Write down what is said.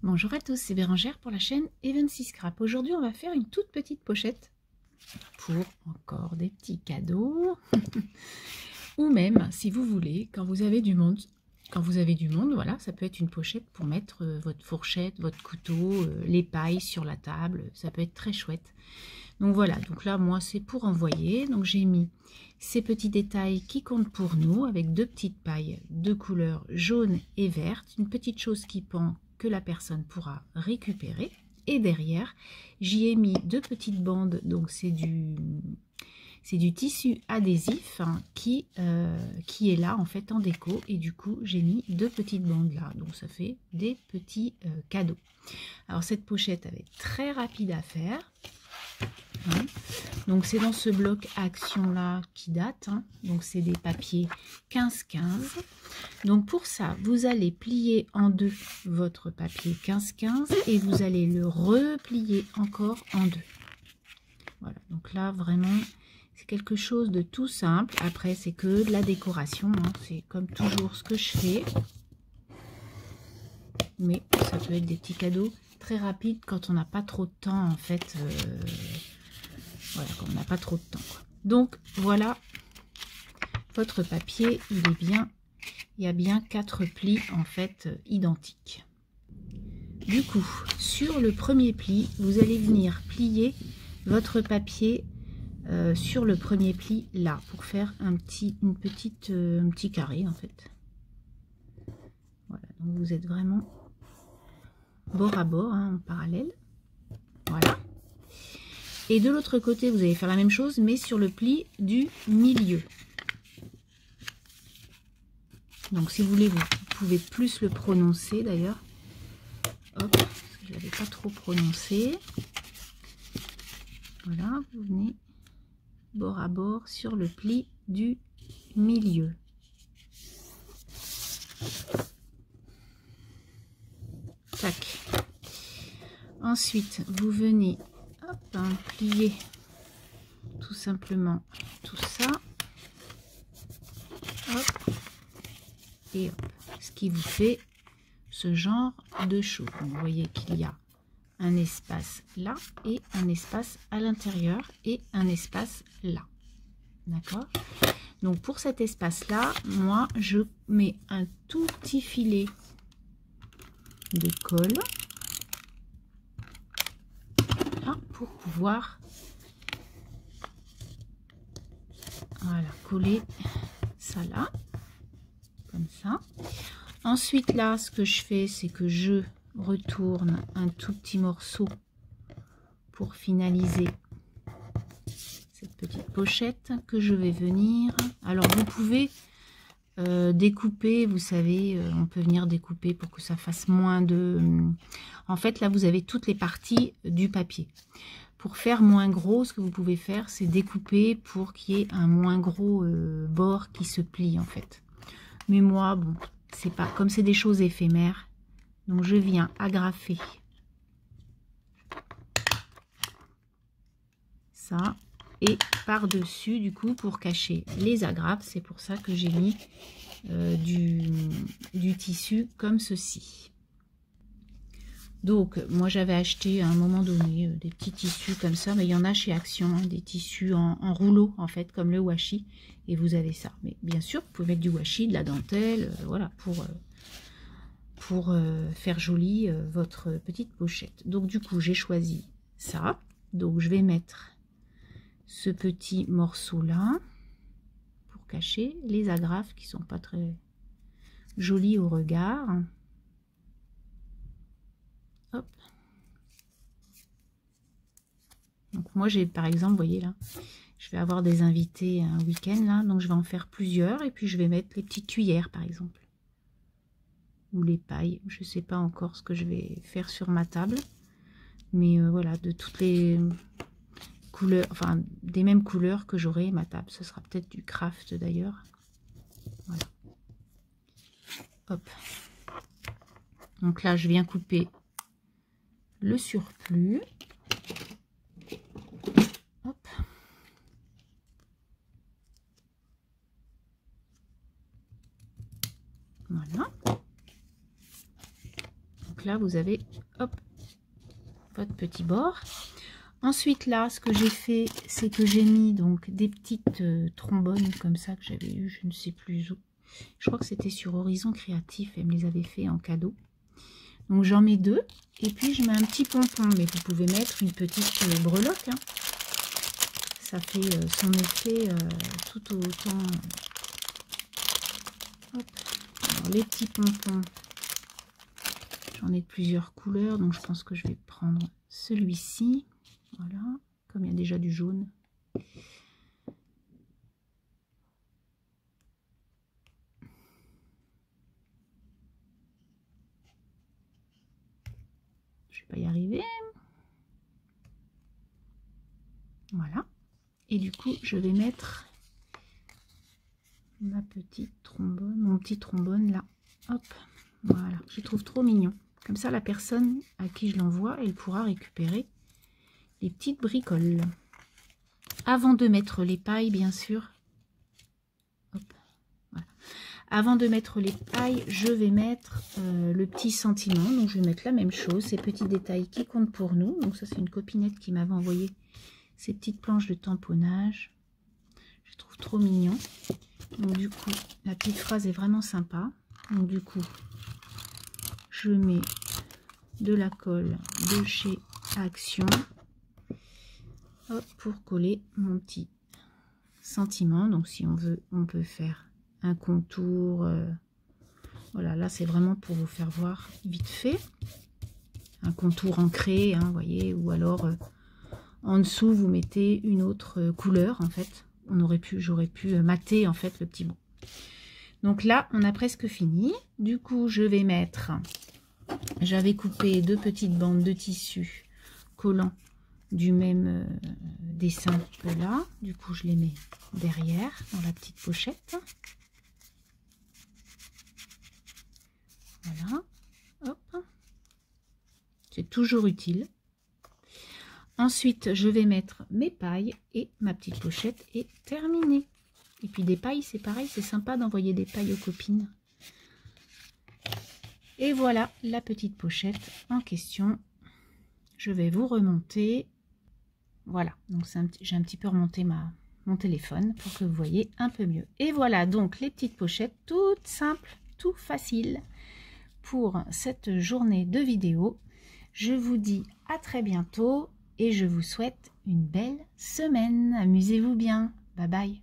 Bonjour à tous, c'est Bérangère pour la chaîne Evency Scrap. Aujourd'hui, on va faire une toute petite pochette pour encore des petits cadeaux. Ou même, si vous voulez, quand vous avez du monde, voilà, ça peut être une pochette pour mettre votre fourchette, votre couteau, les pailles sur la table. Ça peut être très chouette. Donc voilà, donc là, moi, c'est pour envoyer. Donc j'ai mis ces petits détails qui comptent pour nous avec deux petites pailles de couleur jaune et verte. Une petite chose qui pend que la personne pourra récupérer. Et derrière, j'y ai mis deux petites bandes. Donc c'est du tissu adhésif hein, qui est là en fait en déco. Et du coup, j'ai mis deux petites bandes là. Donc ça fait des petits cadeaux. Alors cette pochette, elle est très rapide à faire. Hein. Donc c'est dans ce bloc action là qui date, hein. Donc c'est des papiers 15-15. Donc pour ça, vous allez plier en deux votre papier 15-15 et vous allez le replier encore en deux. Voilà, donc là vraiment c'est quelque chose de tout simple. Après c'est que de la décoration, hein. C'est comme toujours ce que je fais. Mais ça peut être des petits cadeaux très rapides quand on n'a pas trop de temps en fait. Voilà, quand on n'a pas trop de temps, quoi. Donc voilà, votre papier, il y a bien 4 plis en fait identiques. Du coup, sur le premier pli, vous allez venir plier votre papier sur le premier pli là pour faire un petit carré en fait. Voilà, donc vous êtes vraiment bord à bord, hein, en parallèle. Voilà. Et de l'autre côté, vous allez faire la même chose, mais sur le pli du milieu. Donc, si vous voulez, vous pouvez plus le prononcer d'ailleurs. Hop, je ne l'avais pas trop prononcé. Voilà, vous venez bord à bord sur le pli du milieu. Tac. Ensuite, vous venez plier tout simplement tout ça. Hop. Et hop. Ce qui vous fait ce genre de choses. Vous voyez qu'il y a un espace là et un espace à l'intérieur et un espace là. D'accord? Donc pour cet espace là, moi je mets un tout petit filet de colle. Là, pour pouvoir voilà, coller ça là, comme ça. Ensuite là, ce que je fais, c'est que je retourne un tout petit morceau pour finaliser cette petite pochette que je vais venir. Alors vous pouvez découper, vous savez, on peut venir découper pour que ça fasse moins de... En fait, là, vous avez toutes les parties du papier. Pour faire moins gros, ce que vous pouvez faire, c'est découper pour qu'il y ait un moins gros bord qui se plie, en fait. Mais moi, bon, c'est pas... Comme c'est des choses éphémères, donc je viens agrafer ça. Et par-dessus, du coup, pour cacher les agrafes, c'est pour ça que j'ai mis du tissu comme ceci. Donc, moi, j'avais acheté à un moment donné des petits tissus comme ça, mais il y en a chez Action, hein, des tissus en rouleau, en fait, comme le washi, et vous avez ça. Mais bien sûr, vous pouvez mettre du washi, de la dentelle, voilà, pour faire jolie votre petite pochette. Donc, du coup, j'ai choisi ça. Donc, je vais mettre ce petit morceau là pour cacher les agrafes qui sont pas très jolies au regard. Hop. Donc moi j'ai par exemple, vous voyez là, je vais avoir des invités un week-end là, donc je vais en faire plusieurs et puis je vais mettre les petites cuillères par exemple ou les pailles. Je sais pas encore ce que je vais faire sur ma table, mais voilà, de toutes les couleurs, enfin des mêmes couleurs que j'aurai ma table. Ce sera peut-être du craft d'ailleurs. Voilà. Hop. Donc là je viens couper le surplus. Hop. Voilà. Donc là, vous avez, hop, votre petit bord. Ensuite, là, ce que j'ai fait, c'est que j'ai mis donc des petites trombones comme ça que j'avais eu, je ne sais plus où. Je crois que c'était sur Horizon Créatif, elle me les avait fait en cadeau. Donc j'en mets 2 et puis je mets un petit pompon, mais vous pouvez mettre une petite breloque. Hein. Ça fait son effet tout autant. Hop. Alors, les petits pompons, j'en ai de plusieurs couleurs, donc je pense que je vais prendre celui-ci. Voilà, comme il y a déjà du jaune. Je vais pas y arriver. Voilà. Et du coup, je vais mettre ma petite trombone, mon petit trombone là. Hop, voilà. Je trouve trop mignon. Comme ça, la personne à qui je l'envoie, elle pourra récupérer les petites bricoles. Avant de mettre les pailles, bien sûr. Hop, voilà. Avant de mettre les pailles, je vais mettre le petit sentiment. Donc, je vais mettre la même chose, ces petits détails qui comptent pour nous. Donc, ça, c'est une copinette qui m'avait envoyé ces petites planches de tamponnage. Je trouve trop mignon. Donc, du coup, la petite phrase est vraiment sympa. Donc, du coup, je mets de la colle de chez Action. Hop, pour coller mon petit sentiment. Donc, si on veut, on peut faire un contour. Voilà, là, c'est vraiment pour vous faire voir vite fait. Un contour ancré, hein, voyez, ou alors en dessous, vous mettez une autre couleur, en fait. J'aurais pu mater, en fait, le petit bout. Donc là, on a presque fini. Du coup, je vais mettre... J'avais coupé 2 petites bandes de tissu collant du même dessin que là. Du coup, je les mets derrière, dans la petite pochette. Voilà. Hop. C'est toujours utile. Ensuite, je vais mettre mes pailles et ma petite pochette est terminée. Et puis des pailles, c'est pareil, c'est sympa d'envoyer des pailles aux copines. Et voilà la petite pochette en question. Je vais vous remonter. Voilà, donc j'ai un petit peu remonté mon téléphone pour que vous voyez un peu mieux. Et voilà donc les petites pochettes toutes simples, tout facile pour cette journée de vidéo. Je vous dis à très bientôt et je vous souhaite une belle semaine. Amusez-vous bien. Bye bye.